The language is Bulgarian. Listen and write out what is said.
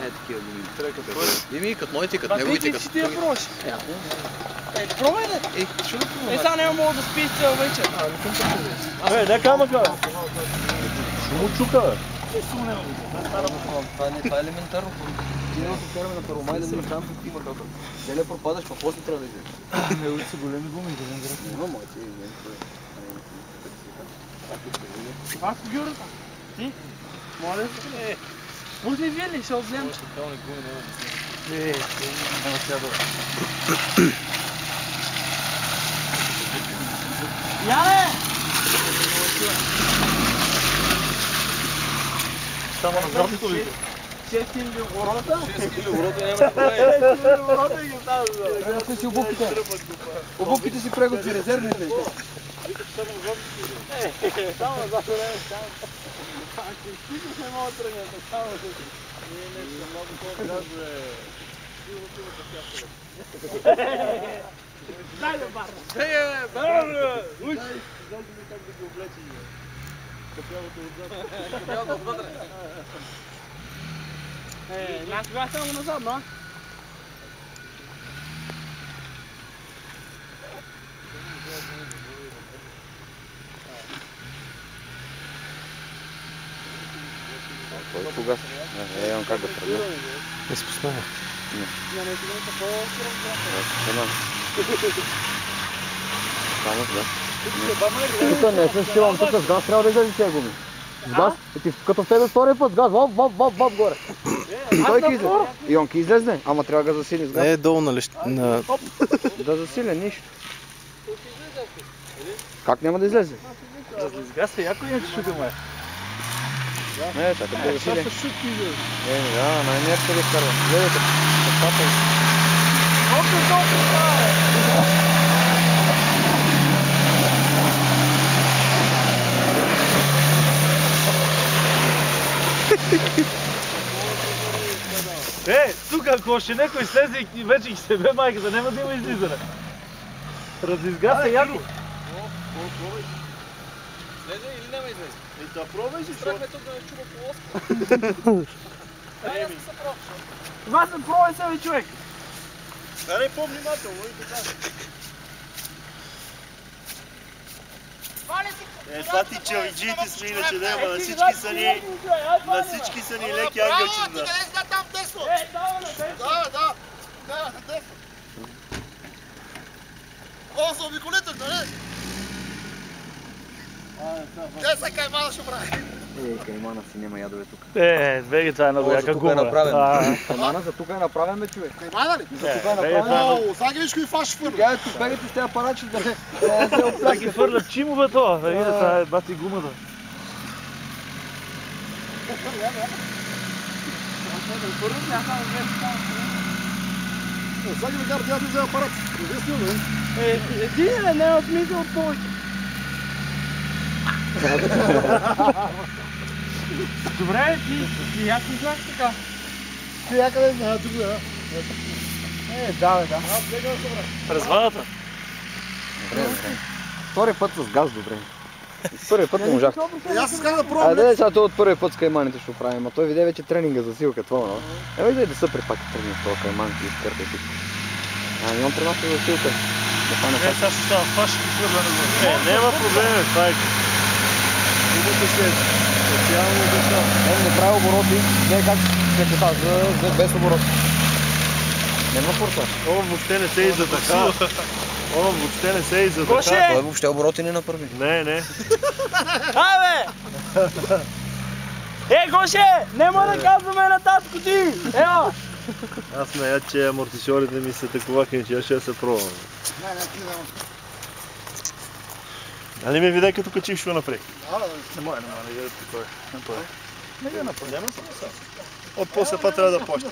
Е, такива гуми. Еми, като моите, като неговите, като... Ти я пробваш. Пробвай да. Що да пробвам? Сега не мога да спиш цял вечер. Не камъка! Шумо чука, бе! Това е елементарно. Ти не се караме на Първомай да ми там тук има какъв. Деля пропадаш, па после трябва да излезеш. Неговите са големи гуми, да не гръсне. Но моите и Това са гюрата. Ти? Моля се. Пусни вили, ще отземеш. Няма сега да... Яне! Само на здравето ли? 6 хиляди оборота? 6 хиляди оборота няма да прави. 6 хиляди оборота ги оставя. Гледате си обувките. Обувките си преготви резервните. Само за време, само. Ако стигнеш не мога да тръгнем, само да се... Не, много по-грязно е. Дай да барна! Барна! Уй! Дай ми как да ги облечи. Капялото отвътре. Кога само назад, но? Той кога? Не, имам как да тръгна. Не спуснава. Само с газ. Тук не се силам, тук с газ трябва да излезе тези гуми. С газ? И ти като в тебе втория път с газ, вап горе. Той ки излезе. И он ки излезне, ама трябва да засили с газ. Не е долу на... Да засиля, нищо. Как няма да излезе? С газ е яко иначе шука май. Не, чакай да засили. Да, на инерция да изкарва. Гледайте, пътата е. Тук ако ще някой слезе и вече ги себе майката, няма да има излизане. Разизга се яко. Слезе или няма излезе? И да пробвай си, Тръгме тук да не чува полоска. Дай да се пробва. Това се пробвай себе, човек. Карай по-внимателно и така. Това ти чавиджиите сме иначе няма, на всички са ни леки ангелчета. Ти къде си там тесно? Дава на тесно. Да, на тесно. О, са обиколител, нали? Те са каймана ще прави. Каймана си няма ядове тук. Веги, това е много яка гума. Каймана за тук е направен, бе, човек. Каймана ли? За тук е направен. О, сега ги виж кои фаш фърля. Тя е тупегите с тези апарати да не се опляскат. Да ги фърлят чимове това, това е бати гумата. Сега ги ви карат тя да взе апарат. Един няма смисъл от повече. Добре, ти як не знаеш така? Ти някъде знаеш тук, да? Да. През ваната. Втори път с газ, добре. Първи път не можах. Аз искам да пробвам. Айде, сега това от първи път с кайманите ще правим, а той видя вече тренинга за силка, това, но? Видя да съпре пак и тръгне с това кайман и изкърта и всичко. Имам при нас за силка. Сега ще става фаш и хвърля на глава. Няма проблем, това е. Думата се е специално за това. Он не прави обороти, не е как се чета, за без обороти. Нема форса. Он въобще не се и за така. Въобще не се и за така. Той въобще обороти не направи. Не. Абе! Гоше! Нема да казваме на татко ти! Ева! Аз смея, че амортисьорите ми са такова, че аз ще се пробвам. Не, Нали ме видя като качих шо напред? Не може, не гледа такова. Не го направи. Няма само сега. От после това трябва да почне.